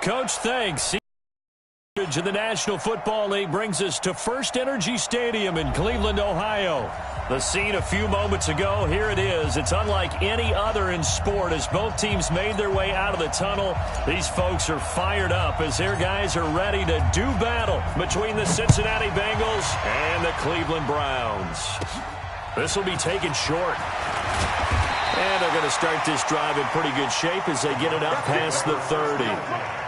Coach, thanks. In the National Football League brings us to First Energy Stadium in Cleveland, Ohio. The scene a few moments ago, here it is. It's unlike any other in sport as both teams made their way out of the tunnel. These folks are fired up as their guys are ready to do battle between the Cincinnati Bengals and the Cleveland Browns. This will be taken short. And they're going to start this drive in pretty good shape as they get it up past the 30.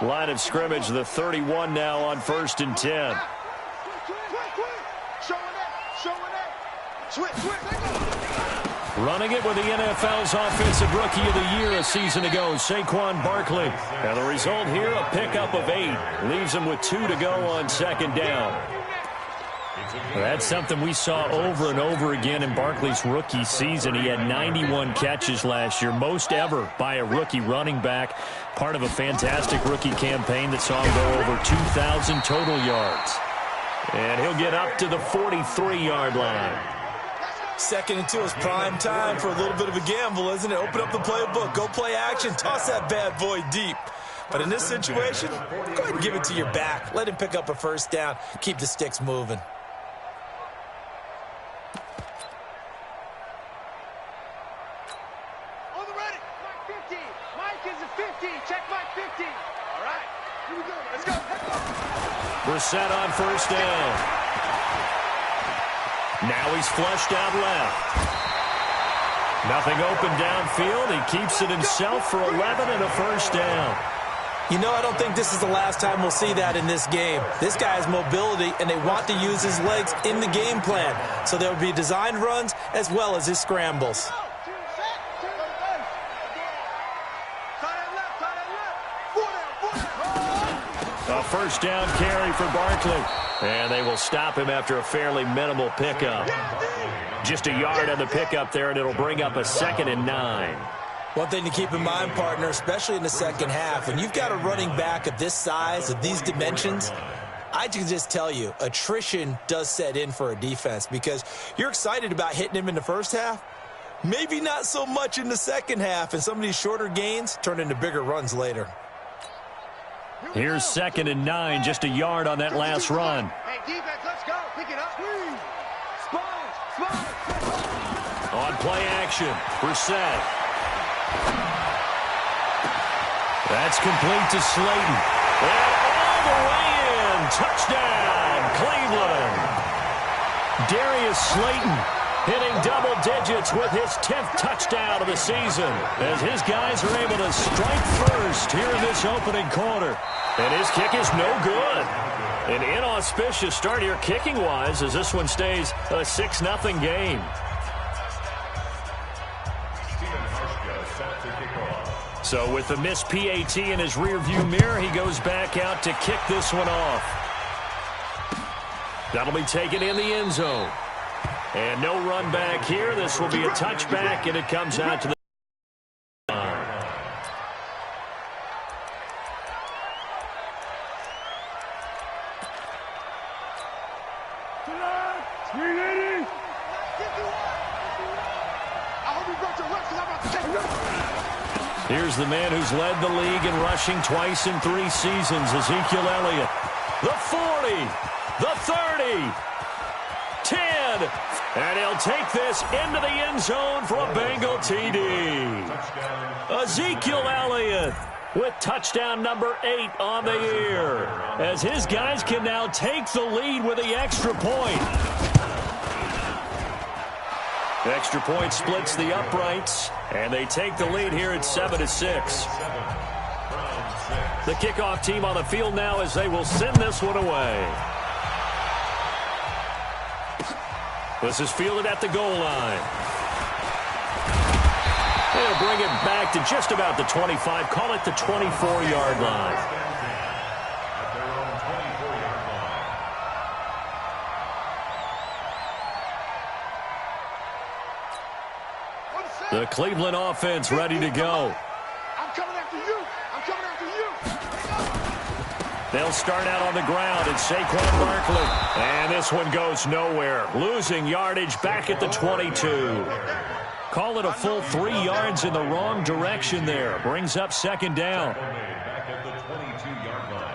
Line of scrimmage, the 31 now on 1st and 10. Running it with the NFL's Offensive Rookie of the Year a season ago, Saquon Barkley. And the result here, a pickup of 8. Leaves him with 2 to go on 2nd down. That's something we saw over and over again in Barkley's rookie season. He had 91 catches last year, most ever by a rookie running back. Part of a fantastic rookie campaign that saw him go over 2,000 total yards. And he'll get up to the 43-yard line. 2nd and 2 is prime time for a little bit of a gamble, isn't it? Open up the playbook, go play action, toss that bad boy deep. But in this situation, go ahead and give it to your back. Let him pick up a 1st down, keep the sticks moving. We're set on 1st down. Now he's flushed out left. Nothing open downfield. He keeps it himself for 11 and a 1st down. You know, I don't think this is the last time we'll see that in this game. This guy has mobility, and they want to use his legs in the game plan. So there will be designed runs as well as his scrambles. A 1st down carry for Barkley. And they will stop him after a fairly minimal pickup. Just a yard on the pickup there, and it'll bring up a 2nd and 9. One thing to keep in mind, partner, especially in the second half, when you've got a running back of this size, of these dimensions, I can just tell you, attrition does set in for a defense because you're excited about hitting him in the first half. Maybe not so much in the second half, and some of these shorter gains turn into bigger runs later. Here's 2nd and 9, just a yard on that last run. Hey, defense, let's go. Pick it up. On play action, Brissett. That's complete to Slayton. And all the way in. Touchdown, Cleveland. Darius Slayton hitting double digits with his 10th touchdown of the season as his guys are able to strike first here in this opening quarter. And his kick is no good. An inauspicious start here kicking-wise as this one stays a 6-0 game. So with the missed PAT in his rearview mirror, he goes back out to kick this one off. That'll be taken in the end zone. And no run back here. This will be a touchback, and it comes out to the line. Here's the man who's led the league in rushing twice in 3 seasons, Ezekiel Elliott. The 40, the 30, 10, and he'll take this into the end zone for a Bengal TD. Ezekiel Elliott with touchdown number 8 on the year, as his guys can now take the lead with the extra point. The extra point splits the uprights, and they take the lead here at 7-6. The kickoff team on the field now as they will send this one away. This is fielded at the goal line. They'll bring it back to just about the 25, call it the 24-yard line. The Cleveland offense ready to go. I'm coming after you. I'm coming after you. They'll start out on the ground. It's Saquon Barkley. And this one goes nowhere. Losing yardage back at the 22. Call it a full 3 yards in the wrong direction there. Brings up second down. Back at the 22-yard line.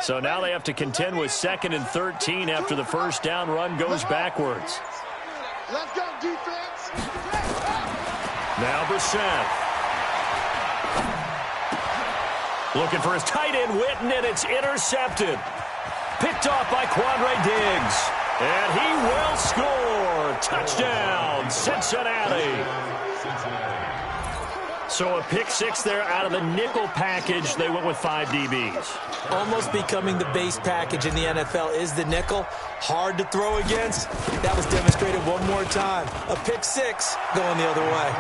So now they have to contend with 2nd and 13 after the first down run goes backwards. Let's go, defense. Now Brissett. Looking for his tight end, Witten, and it's intercepted. Picked off by Quandre Diggs. And he will score. Touchdown, Cincinnati. So a pick 6 there out of the nickel package. They went with 5 DBs. Almost becoming the base package in the NFL is the nickel. Hard to throw against. That was demonstrated one more time. A pick 6 going the other way.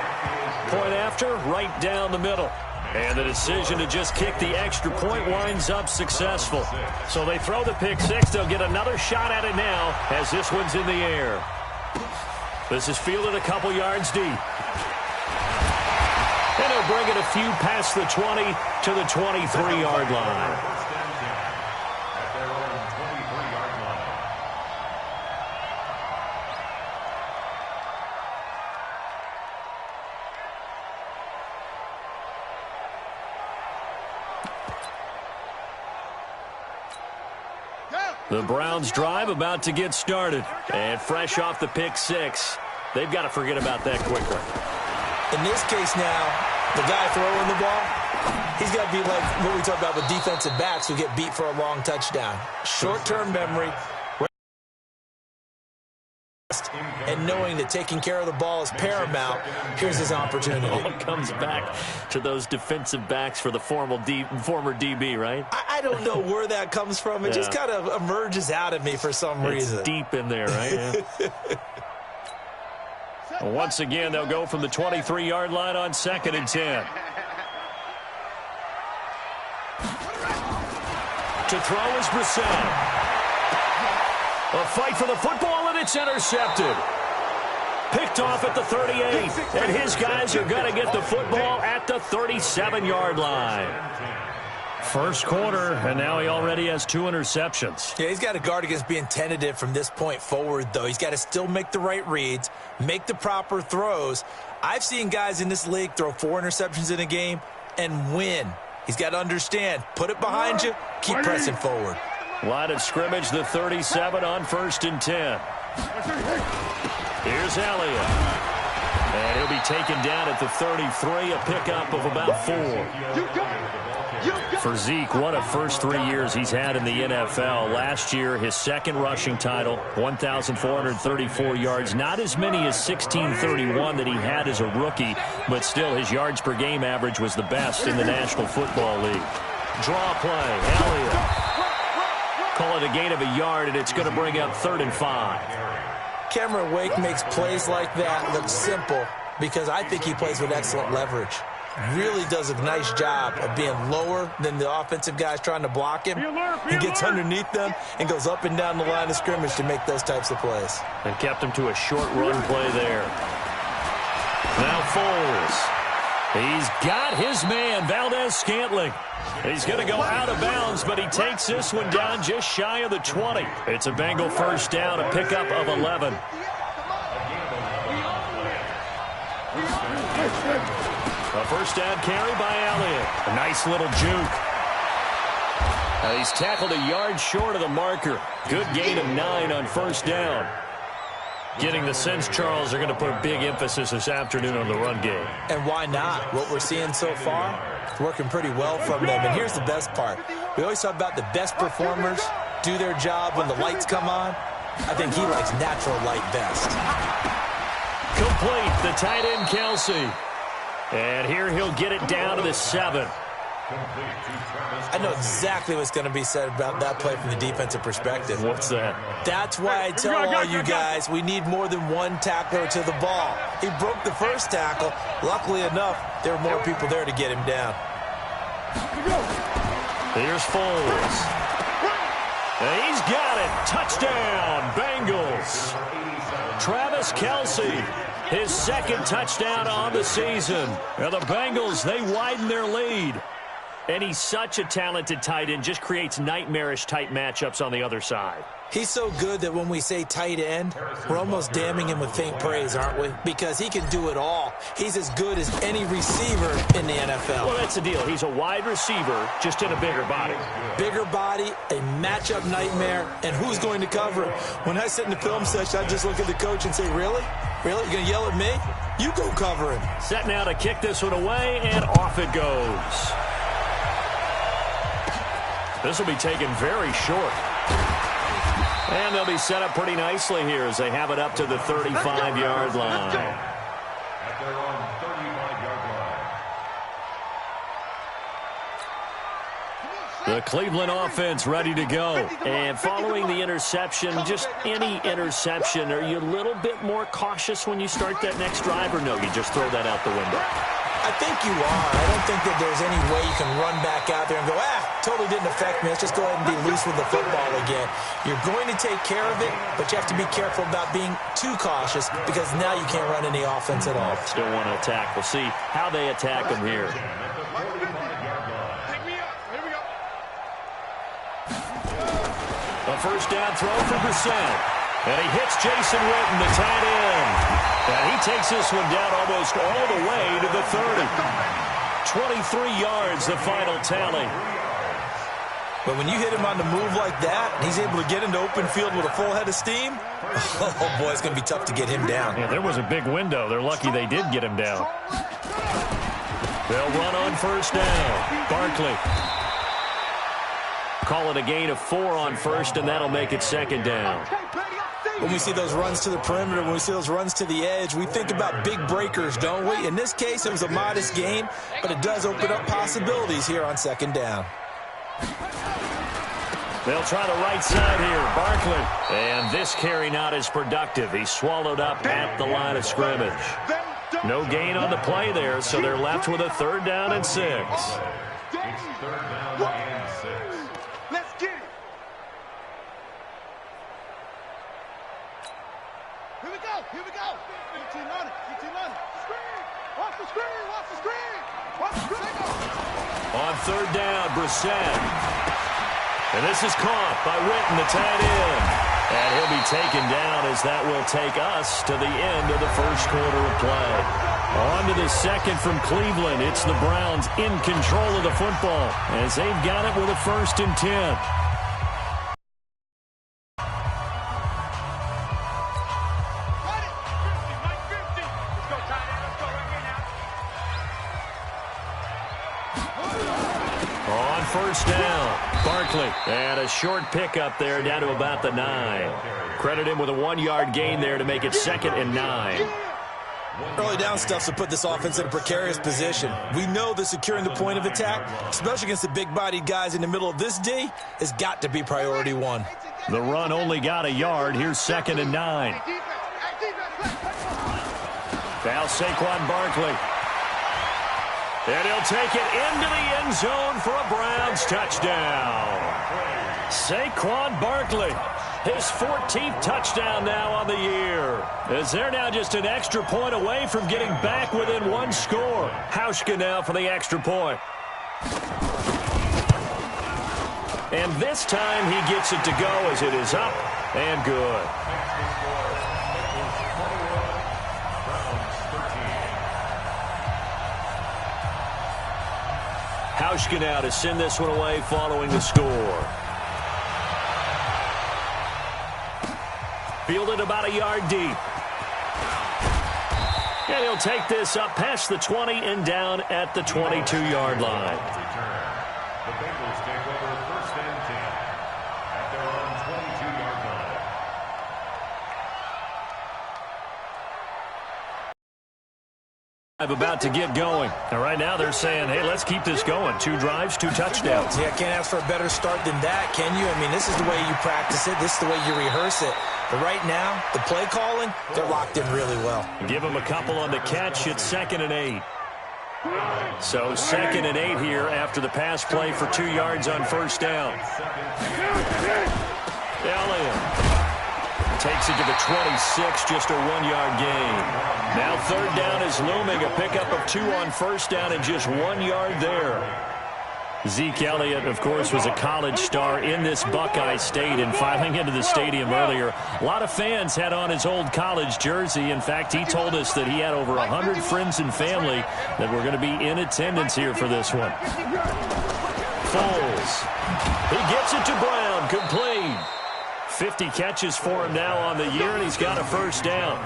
Point after, right down the middle. And the decision to just kick the extra point winds up successful. So they throw the pick 6. They'll get another shot at it now as this one's in the air. This is fielded a couple yards deep. And he'll bring it a few past the 20 to the 23-yard line. The Browns drive about to get started. And fresh off the pick 6, they've got to forget about that quickly. In this case now, the guy throwing the ball, he's got to be like what we talk about with defensive backs who get beat for a long touchdown. Short-term memory, and knowing that taking care of the ball is paramount, here's his opportunity. All comes back to those defensive backs for the former DB, right? I don't know where that comes from. It just kind of emerges out of me for some reason. It's deep in there, right? Yeah. Once again, they'll go from the 23-yard line on 2nd and 10. To throw is Brissett. A fight for the football, and it's intercepted. Picked off at the 38, and his guys are going to get the football at the 37-yard line. First quarter, and now he already has 2 interceptions. Yeah, he's got to guard against being tentative from this point forward, though. He's got to still make the right reads, make the proper throws. I've seen guys in this league throw 4 interceptions in a game and win. He's got to understand, put it behind you, keep pressing forward. Line of scrimmage, the 37 on 1st and 10. Here's Elliott. And he'll be taken down at the 33, a pickup of about 4. For Zeke, what a first 3 years he's had in the NFL. Last year, his 2nd rushing title, 1,434 yards. Not as many as 1,631 that he had as a rookie, but still his yards per game average was the best in the National Football League. Draw play, Elliott. Call it a gain of a yard, and it's going to bring up 3rd and 5. Cameron Wake makes plays like that look simple because I think he plays with excellent leverage. Really does a nice job of being lower than the offensive guys trying to block him. He gets underneath them and goes up and down the line of scrimmage to make those types of plays. And kept him to a short run play there. Now Foles. He's got his man, Valdez-Scantling. He's going to go out of bounds, but he takes this one down just shy of the 20. It's a Bengal first down, a pickup of 11. A first down carry by Elliott. A nice little juke. He's tackled a yard short of the marker. Good gain of 9 on first down. Getting the sense, Charles, are going to put a big emphasis this afternoon on the run game. And why not? What we're seeing so far, it's working pretty well from them. And here's the best part. We always talk about the best performers do their job when the lights come on. I think he likes natural light best. Complete, the tight end, Kelsey. And here he'll get it down to the 7. I know exactly what's going to be said about that play from the defensive perspective. What's that? That's why I tell all you guys we need more than one tackler to the ball. He broke the first tackle. Luckily enough, there were more people there to get him down. Here's Foles. He's got it. Touchdown, Bengals. Travis Kelce, his second touchdown on the season. And the Bengals, they widen their lead. And he's such a talented tight end, just creates nightmarish-type matchups on the other side. He's so good that when we say tight end, we're almost damning him with faint praise, aren't we? Because he can do it all. He's as good as any receiver in the NFL. Well, that's the deal. He's a wide receiver, just in a bigger body. Bigger body, a matchup nightmare, and who's going to cover him? When I sit in the film session, I just look at the coach and say, really? Really? You're going to yell at me? You go cover him. Set now to kick this one away, and off it goes. This will be taken very short. And they'll be set up pretty nicely here as they have it up to the 35-yard line. At their own 35-yard line. The Cleveland offense ready to go. And following the interception, just any interception, are you a little bit more cautious when you start that next drive, or no, you just throw that out the window? I think you are. I don't think that there's any way you can run back out there and go, totally didn't affect me. Let's just go ahead and be loose with the football again. You're going to take care of it, but you have to be careful about being too cautious because now you can't run any offense at all. Still want to attack. We'll see how they attack them here. A first down throw for Brissett. And he hits Jason Witten, the tight end. And he takes this one down almost all the way to the 30. 23 yards, the final tally. But when you hit him on the move like that, he's able to get into open field with a full head of steam, oh, boy, it's going to be tough to get him down. Yeah, there was a big window. They're lucky they did get him down. They'll run on first down. Barkley. Call it a gain of 4 on first, and that'll make it second down. When we see those runs to the perimeter, when we see those runs to the edge, we think about big breakers, don't we? In this case, it was a modest gain, but it does open up possibilities here on second down. They'll try the right side here. Barkley. And this carry not as productive. He's swallowed up at the line of scrimmage. No gain on the play there, so they're left with a third down and 6. It's third down and 6. Let's get it. Here we go. Here we go. 15 on it. 15 on it. Screen. Watch the screen. Watch the screen. Watch the screen. On third down, Brissett. And this is caught by Witten, the tight end. And he'll be taken down as that will take us to the end of the first quarter of play. On to the second from Cleveland. It's the Browns in control of the football as they've got it with a 1st and 10. First down, Barkley, and a short pickup there down to about the 9. Credit him with a 1-yard gain there to make it 2nd and 9. Early down stuff to put this offense in a precarious position. We know that securing the point of attack, especially against the big-bodied guys in the middle of this D, has got to be priority 1. The run only got a yard. Here's 2nd and 9. Now Saquon Barkley. And he'll take it into the end zone for a Browns touchdown. Saquon Barkley, his 14th touchdown now on the year. As they're now just an extra point away from getting back within 1 score. Hauschka now for the extra point. And this time he gets it to go as it is up and good. Hauschka now to send this one away following the score. Fielded about a yard deep. And he'll take this up past the 20 and down at the 22-yard line. The Bengals take over 1st and 10 at their own 22-yard line. about to get going. And right now they're saying, hey, let's keep this going. 2 drives, 2 touchdowns. Yeah, can't ask for a better start than that, can you? I mean, this is the way you practice it. This is the way you rehearse it. But right now, the play calling, they're locked in really well. Give them a couple on the catch. It's 2nd and 8. So 2nd and 8 here after the pass play for 2 yards on first down. Elliott takes it to the 26, just a 1-yard gain. Now 3rd down is looming, a pickup of 2 on first down and just 1 yard there. Zeke Elliott, of course, was a college star in this Buckeye State, and filing into the stadium earlier, a lot of fans had on his old college jersey. In fact, he told us that he had over 100 friends and family that were going to be in attendance here for this one. Foles. He gets it to Brown, complete. 50 catches for him now on the year, and he's got a first down.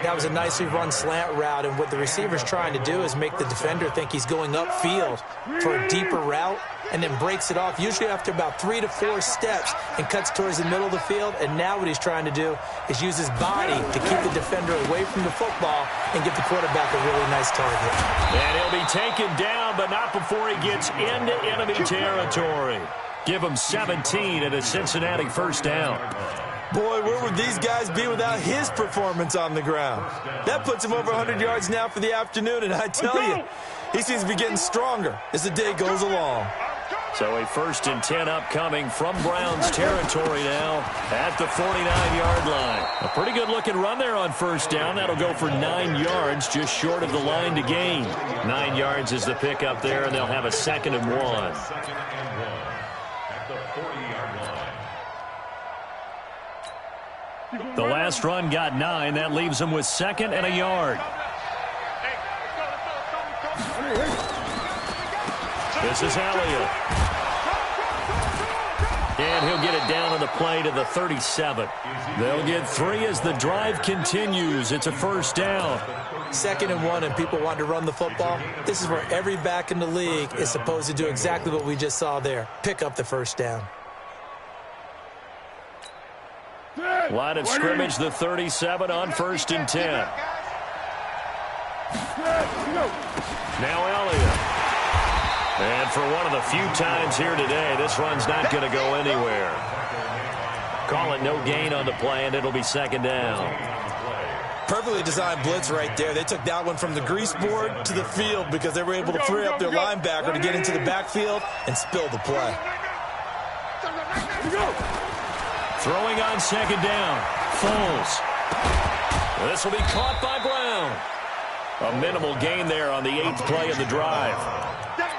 That was a nicely run slant route, and what the receiver's trying to do is make the defender think he's going upfield for a deeper route and then breaks it off, usually after about 3 to 4 steps, and cuts towards the middle of the field. And now what he's trying to do is use his body to keep the defender away from the football and give the quarterback a really nice target. And he'll be taken down, but not before he gets into enemy territory. Give him 17 and a Cincinnati first down. Boy, where would these guys be without his performance on the ground? That puts him over 100 yards now for the afternoon, and I tell you, he seems to be getting stronger as the day goes along. So a 1st and 10 upcoming from Browns territory now at the 49-yard line. A pretty good-looking run there on first down. That'll go for 9 yards, just short of the line to gain. 9 yards is the pickup there, and they'll have a 2nd and 1. The last run got 9. That leaves him with 2nd and a yard. This is Elliott. And he'll get it down on the play to the 37. They'll get 3 as the drive continues. It's a first down. 2nd and 1, and people want to run the football. This is where every back in the league is supposed to do exactly what we just saw there. Pick up the first down. Line of scrimmage, the 37 on 1st and 10. Now Elliott. And for one of the few times here today, this run's not going to go anywhere. Call it no gain on the play, and it'll be 2nd down. Perfectly designed blitz right there. They took that one from the grease board to the field because they were able to free up their linebacker to get into the backfield and spill the play. Throwing on 2nd down. Foles. This will be caught by Brown. A minimal gain there on the 8th play of the drive.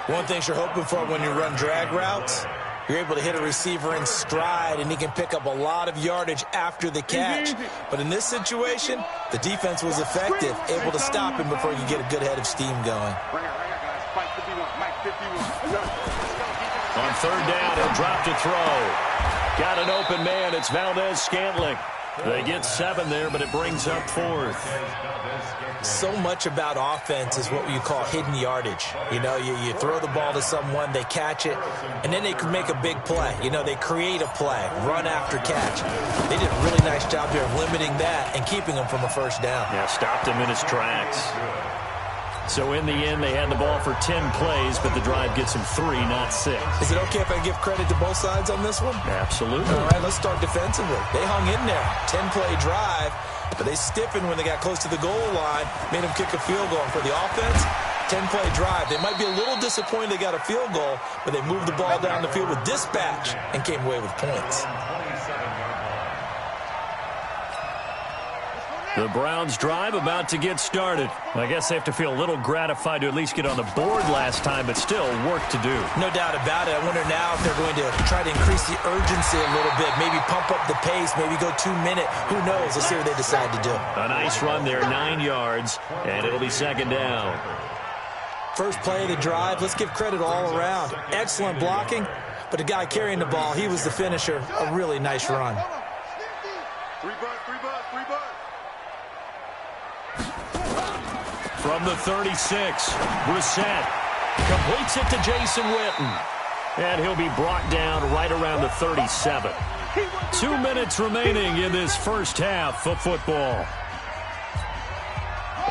One thing you're hoping for when you run drag routes, you're able to hit a receiver in stride, and he can pick up a lot of yardage after the catch. But in this situation, the defense was effective, able to stop him before he could get a good head of steam going. On 3rd down, he'll drop to throw. Got an open man. It's Valdez-Scantling. They get 7 there, but it brings up 4th. So much about offense is what you call hidden yardage. You know, you throw the ball to someone, they catch it, and then they can make a big play. You know, they create a play, run after catch. They did a really nice job there of limiting that and keeping him from a first down. Yeah, stopped him in his tracks. So in the end, they had the ball for 10 plays, but the drive gets them 3, not 6. Is it okay if I give credit to both sides on this one? Absolutely. All right, let's start defensively. They hung in there. 10-play drive, but they stiffened when they got close to the goal line, made them kick a field goal. For the offense, 10-play drive. They might be a little disappointed they got a field goal, but they moved the ball down the field with dispatch and came away with points. The Browns drive about to get started. I guess they have to feel a little gratified to at least get on the board last time, but still work to do. No doubt about it. I wonder now if they're going to try to increase the urgency a little bit, maybe pump up the pace, maybe go 2-minute. Who knows? Let's see what they decide to do. A nice run there, 9 yards, and it'll be 2nd down. First play of the drive, let's give credit all around. Excellent blocking, but the guy carrying the ball, he was the finisher. A really nice run. From the 36, Brissett completes it to Jason Witten. And he'll be brought down right around the 37. 2 minutes remaining in this first half of football.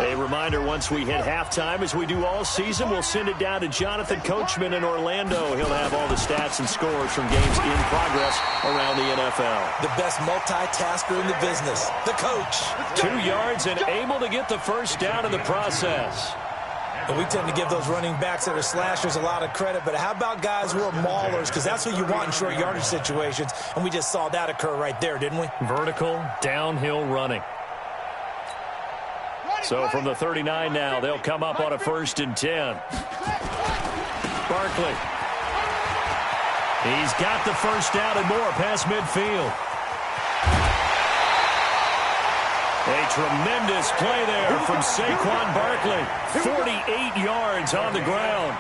A reminder, once we hit halftime, as we do all season, we'll send it down to Jonathan Coachman in Orlando. He'll have all the stats and scores from games in progress around the NFL. The best multitasker in the business, the coach. 2 yards and able to get the first down in the process. And we tend to give those running backs that are slashers a lot of credit, but how about guys who are maulers? Because that's what you want in short yardage situations, and we just saw that occur right there, didn't we? Vertical, downhill running. So from the 39 now, they'll come up on a 1st and 10. Barkley. He's got the first down and more past midfield. A tremendous play there from Saquon Barkley. 48 yards on the ground.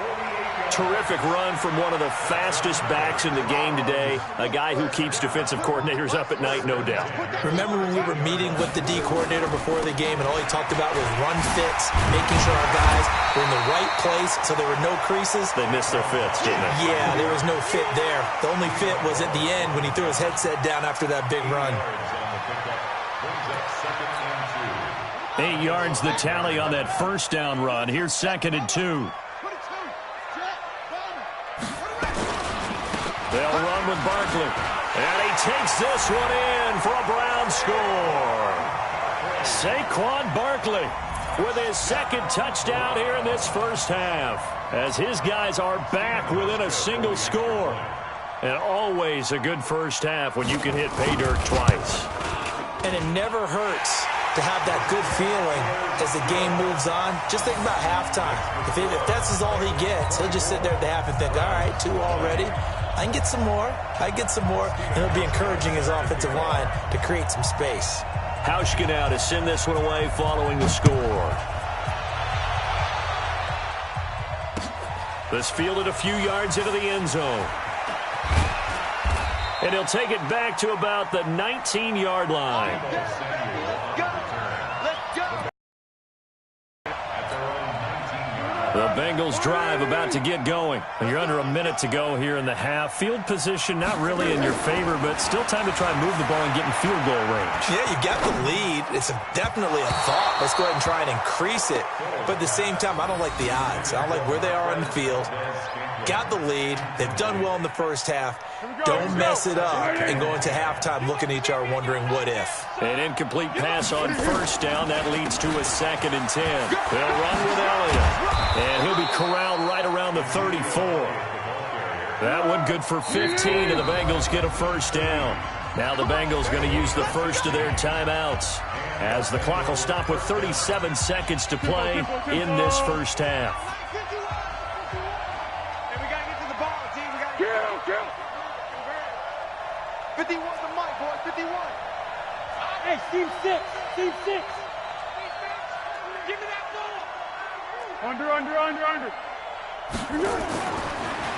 Terrific run from one of the fastest backs in the game today. A guy who keeps defensive coordinators up at night, no doubt. Remember when we were meeting with the D coordinator before the game and all he talked about was run fits, making sure our guys were in the right place so there were no creases? They missed their fits, didn't they? Yeah, there was no fit there. The only fit was at the end when he threw his headset down after that big run. 8 yards the tally on that first down run. Here's 2nd and 2. They'll run with Barkley. And he takes this one in for a Brown score. Saquon Barkley with his 2nd touchdown here in this first half, as his guys are back within a single score. And always a good first half when you can hit pay dirt twice. And it never hurts to have that good feeling as the game moves on. Just think about halftime. If that's all he gets, he'll just sit there at the half and think, all right, 2 already. I can get some more. I can get some more. And he'll be encouraging his offensive line to create some space. Hauschka now to send this one away following the score. This fielded a few yards into the end zone. And he'll take it back to about the 19-yard line. The Bengals drive about to get going. You're under a minute to go here in the half. Field position not really in your favor, but still time to try and move the ball and get in field goal range. Yeah, you got the lead. It's definitely a thought. Let's go ahead and try and increase it. But at the same time, I don't like the odds. I don't like where they are on the field. Got the lead. They've done well in the first half. Don't mess it up and go into halftime looking at each other wondering what if. An incomplete pass on first down. That leads to a 2nd and 10. They'll run with Elliott. And he'll be corralled right around the 34. That one good for 15, and the Bengals get a first down. Now the Bengals going to use the first of their timeouts, as the clock will stop with 37 seconds to play in this first half. Hey, we got to get to the ball, team. We got to get 51 the mic, boys. 51. Hey, team 6. Team 6. Give me that ball. Under.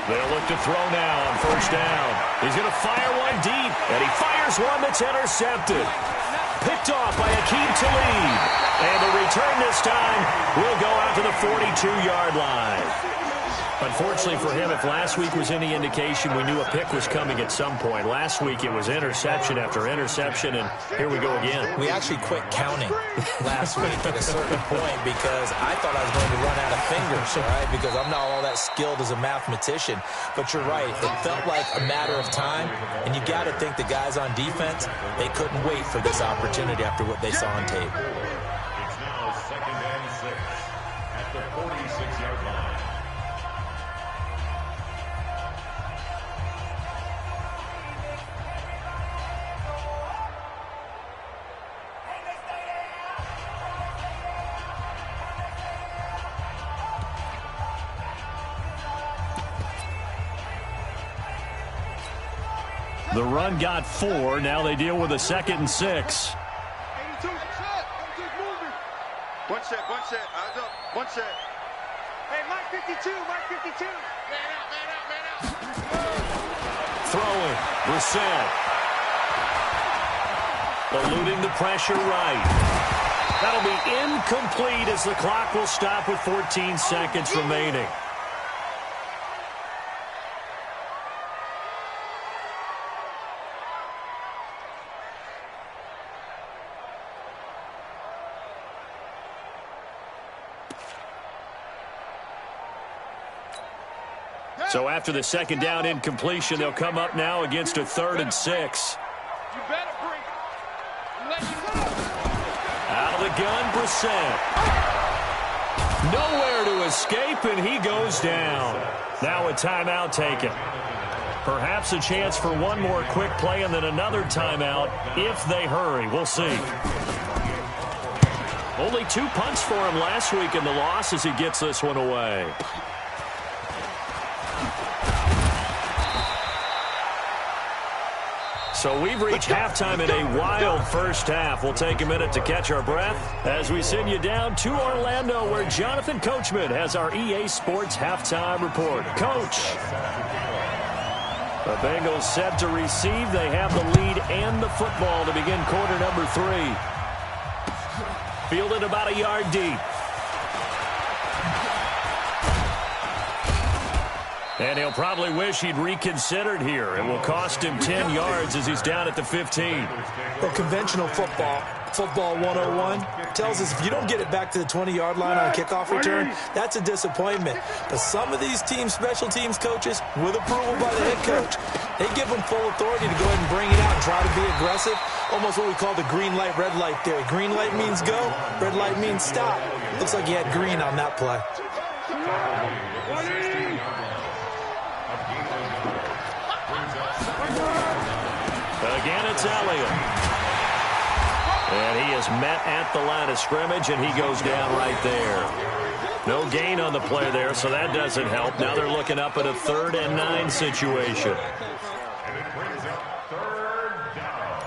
They'll look to throw now on first down. He's going to fire one deep, and he fires one that's intercepted. Picked off by Akeem Talib. And the return this time will go out to the 42-yard line. Unfortunately for him, if last week was any indication, we knew a pick was coming at some point. Last week it was interception after interception, and here we go again. We actually quit counting last week at a certain point because I thought I was going to run out of fingers, all right, because I'm not all that skilled as a mathematician. But you're right. It felt like a matter of time, and you got to think the guys on defense, they couldn't wait for this opportunity after what they saw on tape. It's now 2nd and 6 at the 46-yard line. The run got 4. Now they deal with a 2nd and 6. 82. One set. Eyes up. One set. Hey, Mike 52. Man out. Throwing. Brissett. Eluding the pressure right. That'll be incomplete as the clock will stop with 14 seconds remaining. So after the second down incompletion, they'll come up now against a 3rd and 6. You better bring it. Out of the gun, Brissett. Nowhere to escape, and he goes down. Now a timeout taken. Perhaps a chance for one more quick play and then another timeout if they hurry. We'll see. Only 2 punts for him last week in the loss as he gets this one away. So we've reached halftime in a wild first half. We'll take a minute to catch our breath as we send you down to Orlando, where Jonathan Coachman has our EA Sports halftime report. Coach. The Bengals set to receive. They have the lead and the football to begin quarter number 3. Fielded about a yard deep. And he'll probably wish he'd reconsidered here. It will cost him 10 yards as he's down at the 15. Well, conventional football 101, tells us if you don't get it back to the 20-yard line on a kickoff return, that's a disappointment. But some of these special teams coaches, with approval by the head coach, they give them full authority to go ahead and bring it out and try to be aggressive. Almost what we call the green light, red light theory. Green light means go, red light means stop. Looks like he had green on that play. Again, it's Elliott. And he is met at the line of scrimmage, and he goes down right there. No gain on the play there, so that doesn't help. Now they're looking up at a 3rd and 9 situation. And it brings up 3rd down.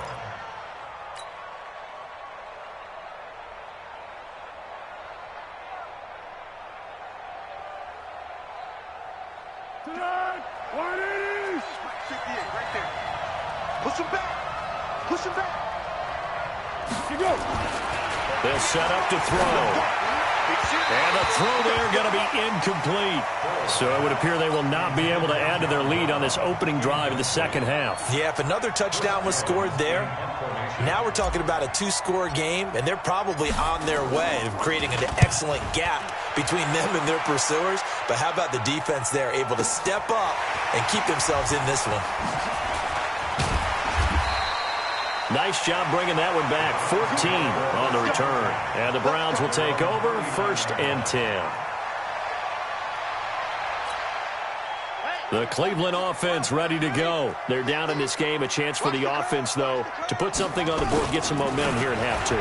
Tonight, 180. 58 right there. Push him back. Push him back. You go. They'll set up to throw. And the throw there going to be incomplete. So it would appear they will not be able to add to their lead on this opening drive of the second half. Yeah, if another touchdown was scored there, now we're talking about a 2-score game, and they're probably on their way of creating an excellent gap between them and their pursuers. But how about the defense there, able to step up and keep themselves in this one? Nice job bringing that one back. 14 on the return. And the Browns will take over 1st and 10. The Cleveland offense ready to go. They're down in this game. A chance for the offense, though, to put something on the board, get some momentum here in half 2.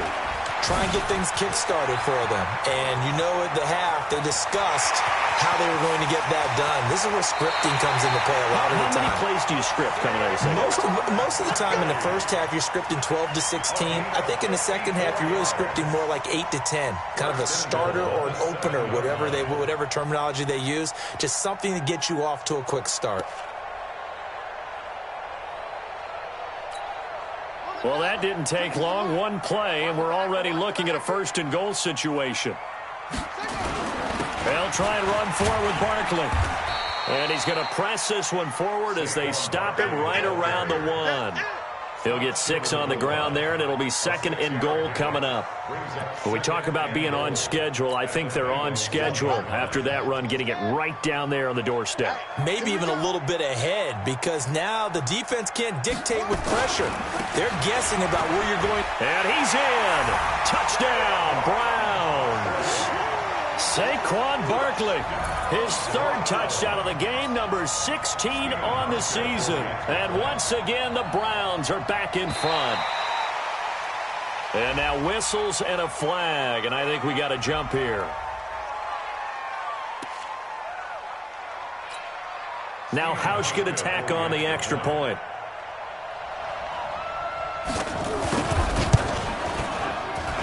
Try and get things kick-started for them. And you know at the half, they discussed how they were going to get that done. This is where scripting comes into play a lot of the time. How many plays do you script coming out of the second half? Most of the time in the first half, you're scripting 12 to 16. I think in the second half, you're really scripting more like 8 to 10. Kind of a starter or an opener, whatever terminology they use. Just something to get you off to a quick start. Well, that didn't take long. One play, and we're already looking at a 1st and goal situation. They'll try and run forward with Barkley. And he's going to press this one forward as they stop him right around the 1. He'll get 6 on the ground there, and it'll be 2nd and goal coming up. When we talk about being on schedule, I think they're on schedule after that run, getting it right down there on the doorstep. Maybe even a little bit ahead, because now the defense can't dictate with pressure. They're guessing about where you're going. And he's in. Touchdown, Browns. Saquon Barkley, his 3rd touchdown of the game, number 16 on the season. And once again, the Browns are back in front. And now whistles and a flag, and I think we got a jump here. Now Hausch could attack on the extra point.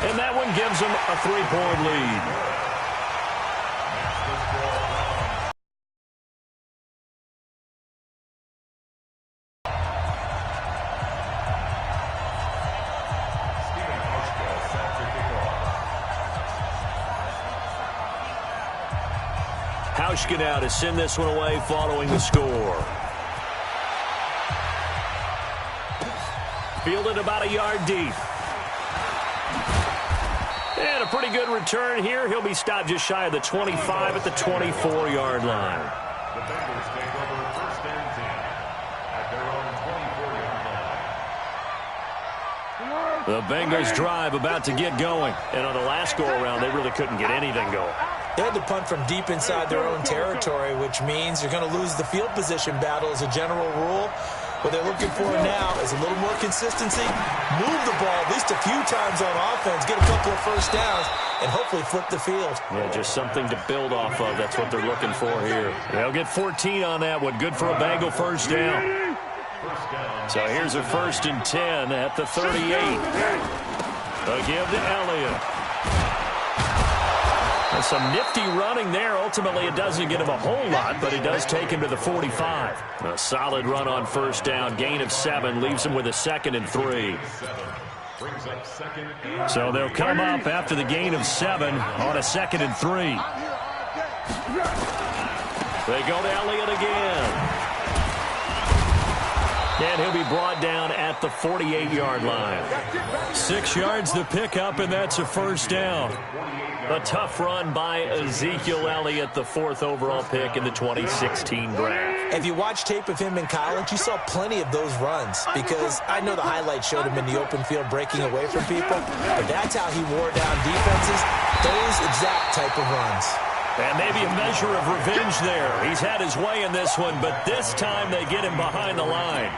And that one gives them a 3-point lead. Hauschka now to send this one away following the score. Fielded about a yard deep. And a pretty good return here. He'll be stopped just shy of the 25 at the 24-yard line. The Bengals take over first and 10 at their own 24-yard line. The Bengals drive about to get going. And on the last go-around, they really couldn't get anything going. They had to punt from deep inside their own territory, which means you're going to lose the field position battle as a general rule. What they're looking for now is a little more consistency, move the ball at least a few times on offense, get a couple of first downs, and hopefully flip the field. Yeah, just something to build off of. That's what they're looking for here. They'll get 14 on that one. Good for a Bengal first down. So here's a 1st and 10 at the 38. A give to Elliott. That's some nifty running there. Ultimately, it doesn't get him a whole lot, but it does take him to the 45. A solid run on first down. Gain of 7 leaves him with a 2nd and 3. So they'll come up after the gain of 7 on a 2nd and 3. They go to Elliott again. And he'll be brought down at the 48-yard line. 6 yards the pickup, and that's a first down. A tough run by Ezekiel Elliott, the 4th overall pick in the 2016 draft. If you watch tape of him in college, you saw plenty of those runs, because I know the highlights showed him in the open field breaking away from people, but that's how he wore down defenses, those exact type of runs. And maybe a measure of revenge there. He's had his way in this one, but this time they get him behind the line.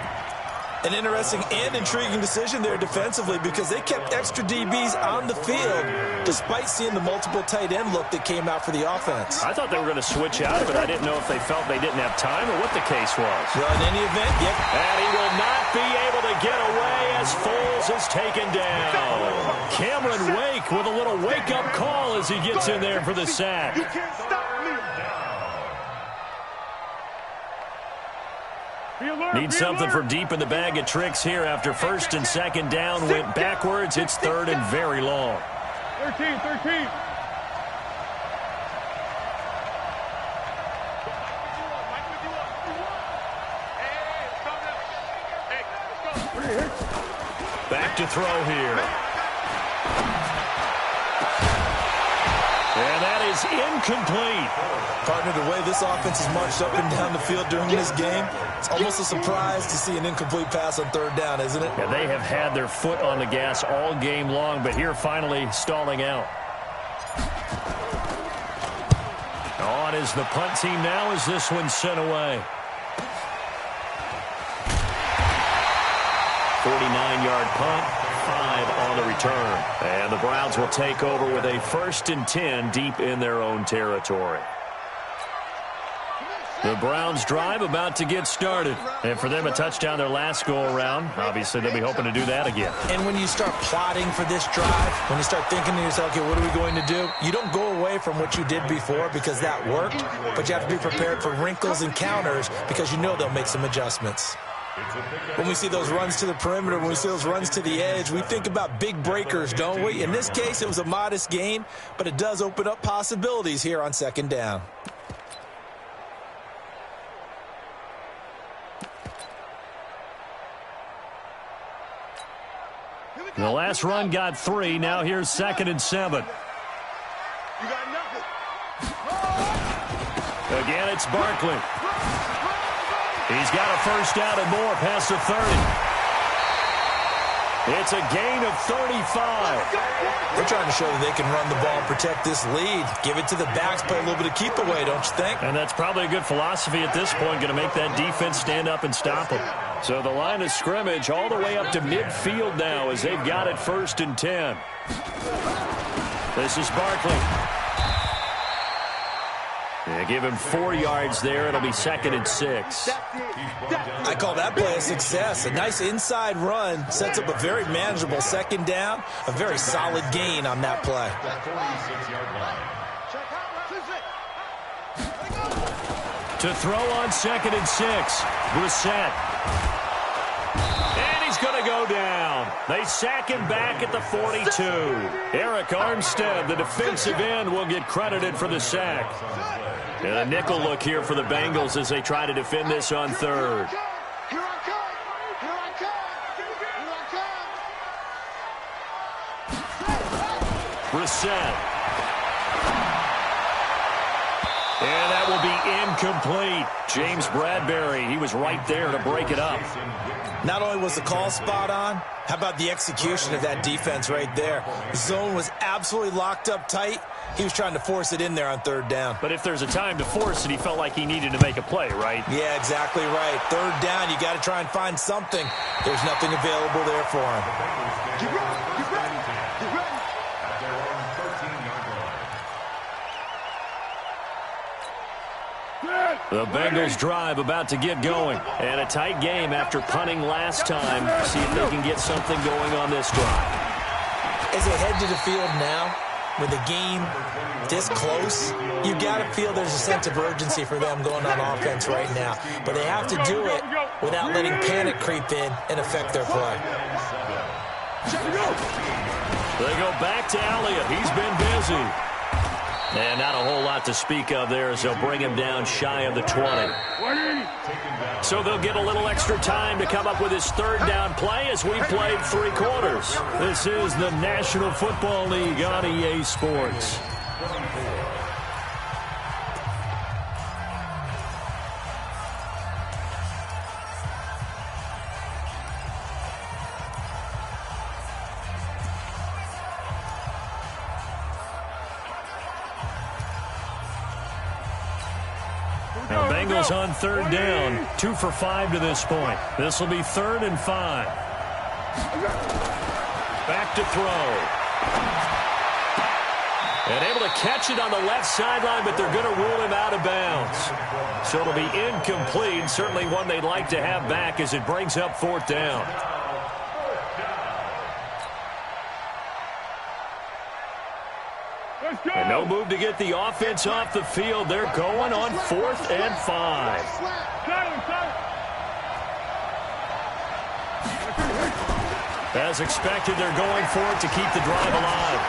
An interesting and intriguing decision there defensively, because they kept extra DBs on the field despite seeing the multiple tight end look that came out for the offense. I thought they were going to switch out of it. I didn't know if they felt they didn't have time or what the case was. Well, in any event, yep. And he will not be able to get away as Foles is taken down. Cameron Wake with a little wake-up call as he gets in there for the sack. You can't stop me. Need something for deep in the bag of tricks here after 1st and 2nd down went backwards. It's 3rd and very long. 13. Back to throw here. And that is incomplete. Partner, the way this offense has marched up and down the field during this game, it's almost a surprise to see an incomplete pass on 3rd down, isn't it? Yeah, they have had their foot on the gas all game long, but here finally stalling out. On is the punt team now as this one's sent away. 49-yard punt. 5 on the return. And the Browns will take over with a 1st and 10 deep in their own territory. The Browns drive about to get started. And for them, a touchdown their last go-around. Obviously, they'll be hoping to do that again. And when you start plotting for this drive, when you start thinking to yourself, okay, what are we going to do? You don't go away from what you did before because that worked, but you have to be prepared for wrinkles and counters because you know they'll make some adjustments. When we see those runs to the perimeter, when we see those runs to the edge, we think about big breakers, don't we? In this case, it was a modest gain, but it does open up possibilities here on 2nd down. The last run got 3. Now here's 2nd and 7. You got nothing. Again, it's Barkley. He's got a first down and more past the 30. It's a gain of 35. They're trying to show that they can run the ball and protect this lead. Give it to the backs, play a little bit of keep away, don't you think? And that's probably a good philosophy at this point, going to make that defense stand up and stop them. So the line of scrimmage all the way up to midfield now as they've got it 1st and 10. This is Barkley. They give him 4 yards there. It'll be 2nd and 6. I call that play a success. A nice inside run sets up a very manageable 2nd down. A very solid gain on that play. To throw on 2nd and 6. Brissett. And he's going to go down. They sack him back at the 42. Eric Armstead, the defensive end, will get credited for the sack. And a nickel look here for the Bengals as they try to defend this on 3rd. Brissett. And that will be incomplete. James Bradbury, he was right there to break it up. Not only was the call spot on, how about the execution of that defense right there? The zone was absolutely locked up tight. He was trying to force it in there on third down. But if there's a time to force it, he felt like he needed to make a play, right? Yeah, exactly right. Third down, you got to try and find something. There's nothing available there for him. Get ready, get ready, get ready. At their own 13-yard line. The Bengals drive about to get going. And a tight game after punting last time. See if they can get something going on this drive. As they head to the field now, with the game this close, you got to feel there's a sense of urgency for them going on offense right now. But they have to do it without letting panic creep in and affect their play. They go back to Elliott. He's been busy. And not a whole lot to speak of there as they'll bring him down shy of the 20. So they'll get a little extra time to come up with his third down play as we played 3 quarters. This is the National Football League on EA Sports. Now Bengals on third down, 2 for 5 to this point. This will be 3rd and 5. Back to throw. And able to catch it on the left sideline, but they're going to rule him out of bounds. So it'll be incomplete, certainly one they'd like to have back as it brings up 4th down. And no move to get the offense off the field. They're going on 4th and 5. As expected, they're going for it to keep the drive alive.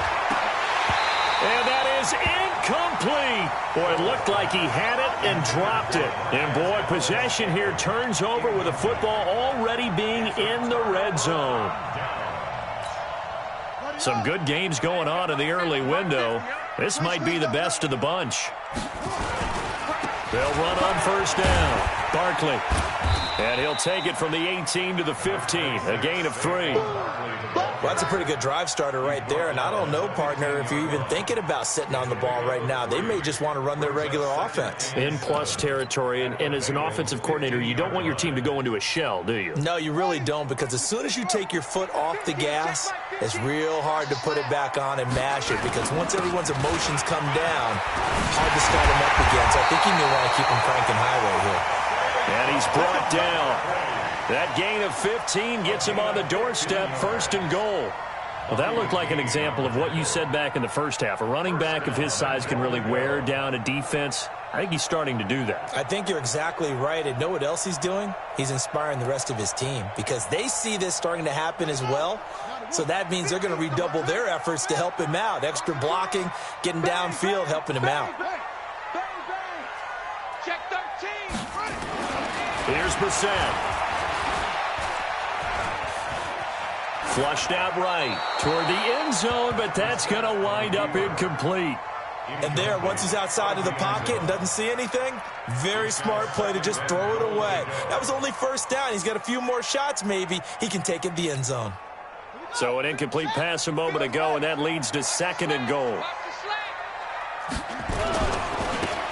And that is incomplete. Boy, it looked like he had it and dropped it. And boy, possession here turns over with the football already being in the red zone. Some good games going on in the early window. This might be the best of the bunch. They'll run on 1st down. Barkley. And he'll take it from the 18 to the 15. A gain of 3. Well, that's a pretty good drive starter right there. And I don't know, partner, if you're even thinking about sitting on the ball right now. They may just want to run their regular offense. In plus territory. And as an offensive coordinator, you don't want your team to go into a shell, do you? No, you really don't, because as soon as you take your foot off the gas, it's real hard to put it back on and mash it, because once everyone's emotions come down, hard to start them up again. So I think you may want to keep them cranking high right here. And he's brought down. That gain of 15 gets him on the doorstep, 1st and goal. Well, that looked like an example of what you said back in the first half. A running back of his size can really wear down a defense. I think he's starting to do that. I think you're exactly right. And know what else he's doing? He's inspiring the rest of his team, because they see this starting to happen as well. So that means they're going to redouble their efforts to help him out. Extra blocking, getting downfield, helping him out. Check 13. Here's Brissett. Flushed out right toward the end zone, but that's going to wind up incomplete. And there, once he's outside of the pocket and doesn't see anything, very smart play to just throw it away. That was only 1st down. He's got a few more shots, maybe. He can take it to the end zone. So an incomplete pass a moment ago, and that leads to 2nd and goal.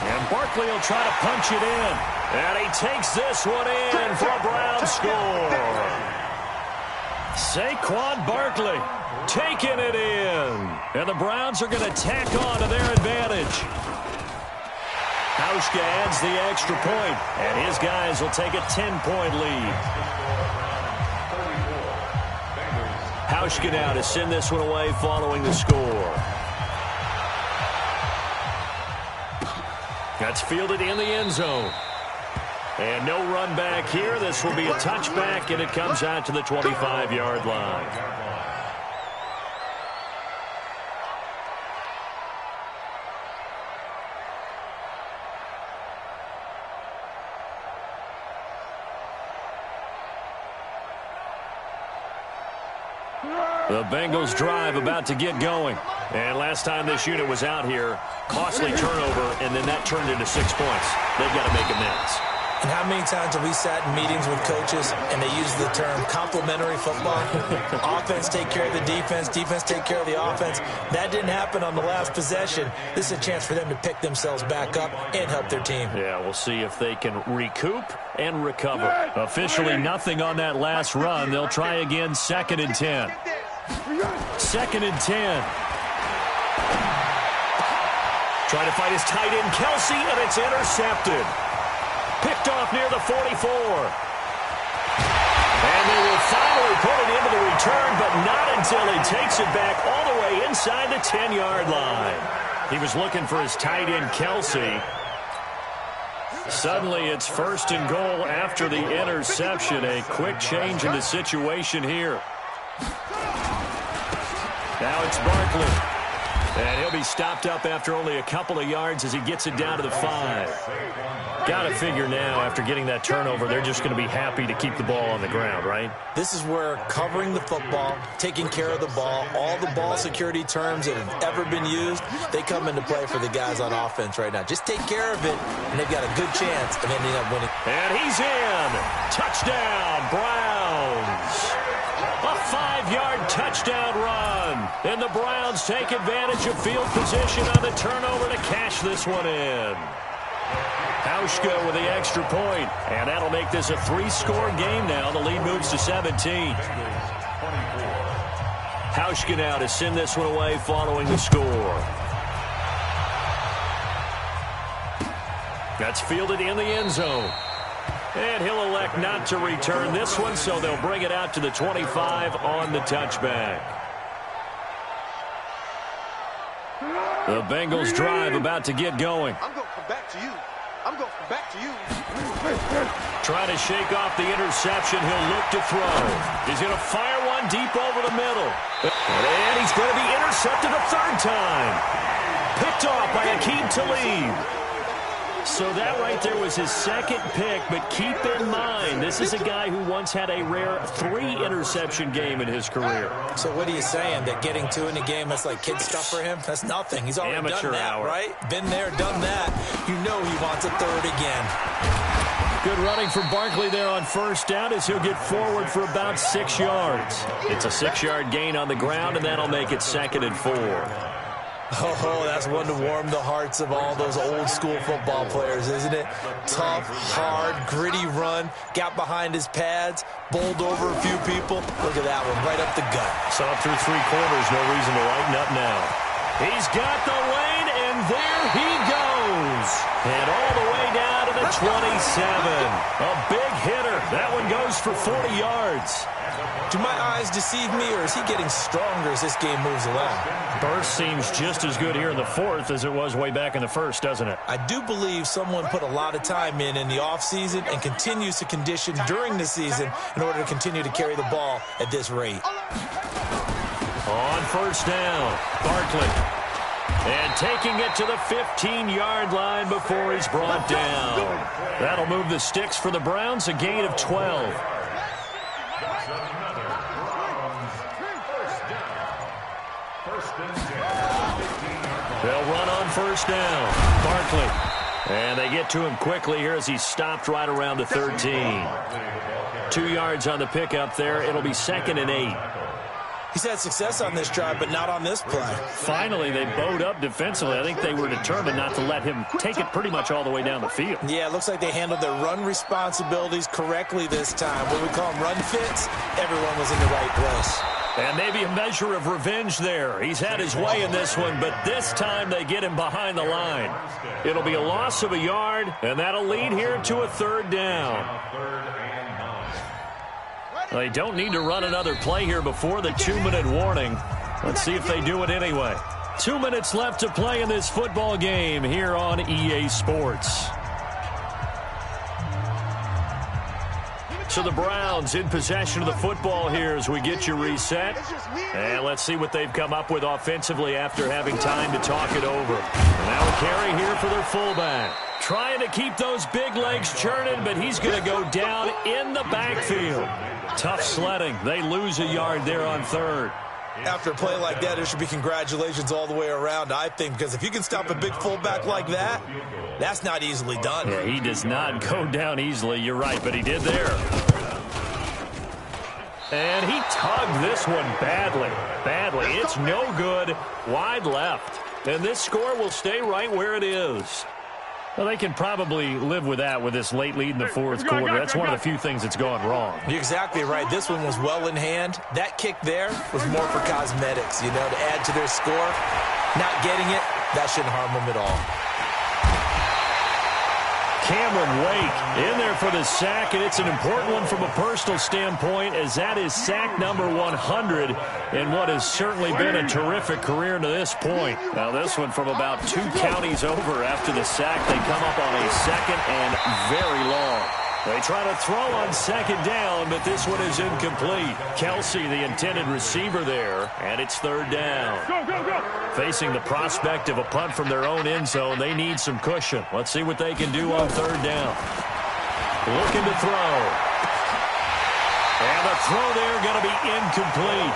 And Barkley will try to punch it in. And he takes this one in for a Brown score. Saquon Barkley taking it in. And the Browns are going to tack on to their advantage. Hauschka adds the extra point, and his guys will take a 10-point lead. Hauschka now to send this one away following the score. That's fielded in the end zone. And no run back here. This will be a touchback, and it comes out to the 25-yard line. The Bengals drive about to get going. And last time this unit was out here, costly turnover, and then that turned into 6 points. They've got to make amends. And how many times have we sat in meetings with coaches and they use the term complementary football? Offense take care of the defense, defense take care of the offense. That didn't happen on the last possession. This is a chance for them to pick themselves back up and help their team. Yeah, we'll see if they can recoup and recover. Officially nothing on that last run. They'll try again, 2nd and 10. 2nd and 10. Trying to fight his tight end, Kelsey, and it's intercepted. Picked off near the 44. And they will finally put it into the return, but not until he takes it back all the way inside the 10-yard line. He was looking for his tight end, Kelsey. Suddenly, it's 1st and goal after the interception. A quick change in the situation here. Now it's Barkley. And he'll be stopped up after only a couple of yards as he gets it down to the 5. Got to figure now, after getting that turnover, they're just going to be happy to keep the ball on the ground, right? This is where covering the football, taking care of the ball, all the ball security terms that have ever been used, they come into play for the guys on offense right now. Just take care of it, and they've got a good chance of ending up winning. And he's in. Touchdown, Browns. A 5-yard touchdown run. And the Browns take advantage of field position on the turnover to cash this one in. Hauschka with the extra point, and that'll make this a 3-score game now. The lead moves to 17. Hauschka now to send this one away following the score. That's fielded in the end zone. And he'll elect not to return this one, so they'll bring it out to the 25 on the touchback. The Bengals drive about to get going. I'm going to come back to you. I'm going to come back to you. Trying to shake off the interception. He'll look to throw. He's going to fire one deep over the middle. And he's going to be intercepted a 3rd time. Picked off by Aqib Talib. So that right there was his 2nd pick, but keep in mind, this is a guy who once had a rare 3-interception game in his career. So what are you saying, that getting 2 in a game, that's like kid stuff for him? That's nothing. He's already Amateur done that, hour. right? Been there, done that. You know he wants a 3rd again. Good running for Barkley there on 1st down as he'll get forward for about 6 yards. It's a 6-yard gain on the ground, and that'll make it 2nd and 4. Oh, that's one to warm the hearts of all those old-school football players, isn't it? Tough, hard, gritty run, got behind his pads, bowled over a few people. Look at that one, right up the gut. Saw it through 3 quarters, no reason to lighten up now. He's got the lane, and there he goes. And all the way down to the 27. A big hitter. That one goes for 40 yards. Do my eyes deceive me, or is he getting stronger as this game moves along? Burst seems just as good here in the 4th as it was way back in the 1st, doesn't it? I do believe someone put a lot of time in the offseason and continues to condition during the season in order to continue to carry the ball at this rate. On 1st down, Barkley. And taking it to the 15-yard line before he's brought down. That'll move the sticks for the Browns, a gain of 12. They'll run on 1st down. Barkley. And they get to him quickly here as he's stopped right around the 13. 2 yards on the pickup there. It'll be 2nd and 8. He's had success on this drive, but not on this play. Finally, they bowed up defensively. I think they were determined not to let him take it pretty much all the way down the field. Yeah, it looks like they handled their run responsibilities correctly this time. What we call them run fits, everyone was in the right place. And maybe a measure of revenge there. He's had his way in this one, but this time they get him behind the line. It'll be a loss of a yard, and that'll lead here to a 3rd down. They don't need to run another play here before the 2-minute warning. Let's see if they do it anyway. 2 minutes left to play in this football game here on EA Sports. So the Browns in possession of the football here as we get you reset. And let's see what they've come up with offensively after having time to talk it over. And now a carry here for their fullback. Trying to keep those big legs churning, but he's going to go down in the backfield. Tough sledding. They lose a yard there on third. After a play like that, there should be congratulations all the way around, I think, because if you can stop a big fullback like that, that's not easily done. Yeah, he does not go down easily. You're right, but he did there. And he tugged this one badly. Badly. It's no good. Wide left. And this score will stay right where it is. Well, they can probably live with that with this late lead in the fourth quarter. That's one of the few things that's gone wrong. You're exactly right. This one was well in hand. That kick there was more for cosmetics, you know, to add to their score. Not getting it, that shouldn't harm them at all. Cameron Wake in there for the sack, and it's an important one from a personal standpoint, as that is sack number 100 in what has certainly been a terrific career to this point. Now this one from about 2 counties over after the sack. They come up on a second and very long. They try to throw on second down, but this one is incomplete. Kelsey, the intended receiver there, and it's third down. Go, go, go. Facing the prospect of a punt from their own end zone, they need some cushion. Let's see what they can do on third down. Looking to throw. And the throw there going to be incomplete.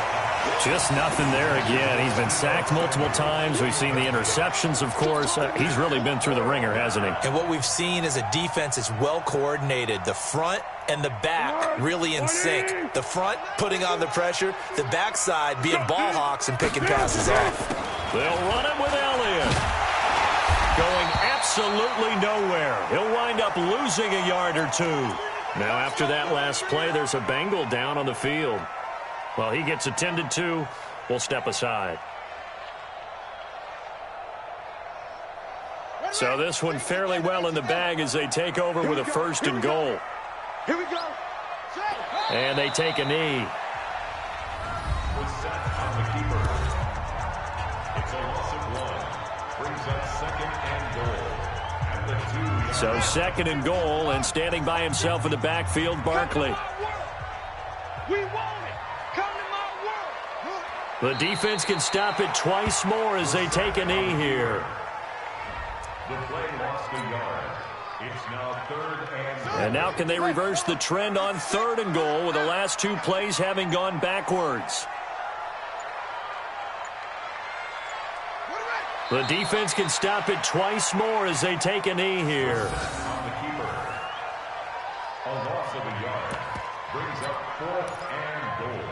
Just nothing there again. He's been sacked multiple times. We've seen the interceptions, of course. He's really been through the ringer, hasn't he? And what we've seen is a defense that's well coordinated. The front and the back really in sync. The front putting on the pressure. The backside being ball hawks and picking passes off. They'll run it with Elliott. Going absolutely nowhere. He'll wind up losing a yard or two. Now after that last play, there's a Bengal down on the field. Well, he gets attended to. We'll step aside. So this one fairly well in the bag as they take over with a first and goal. Here we go. And they take a knee. The sack on the keeper. It's a loss of 1. Brings up second and goal. At the 2. So second and goal, and standing by himself in the backfield, Barkley. We want it. Come to my world. The defense can stop it twice more as they take a knee here. The play lost a yard. It's now third and... And now can they reverse the trend on third and goal with the last 2 plays having gone backwards? The defense can stop it twice more as they take a knee here. On the keeper. A loss of a yard. Brings up 4th and goal.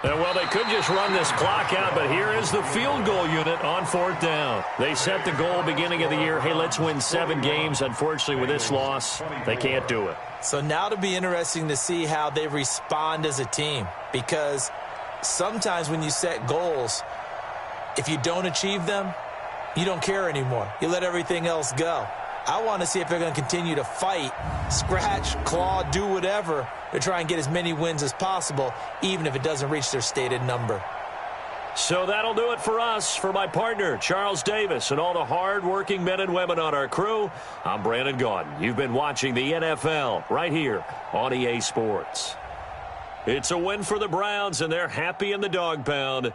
Well, they could just run this clock out, but here is the field goal unit on 4th down. They set the goal beginning of the year, hey, let's win 7 games. Unfortunately, with this loss, they can't do it. So now it'll be interesting to see how they respond as a team, because sometimes when you set goals, if you don't achieve them, you don't care anymore. You let everything else go. I want to see if they're going to continue to fight, scratch, claw, do whatever to try and get as many wins as possible, even if it doesn't reach their stated number. So that'll do it for us. For my partner, Charles Davis, and all the hard-working men and women on our crew, I'm Brandon Gaudin. You've been watching the NFL right here on EA Sports. It's a win for the Browns, and they're happy in the dog pound.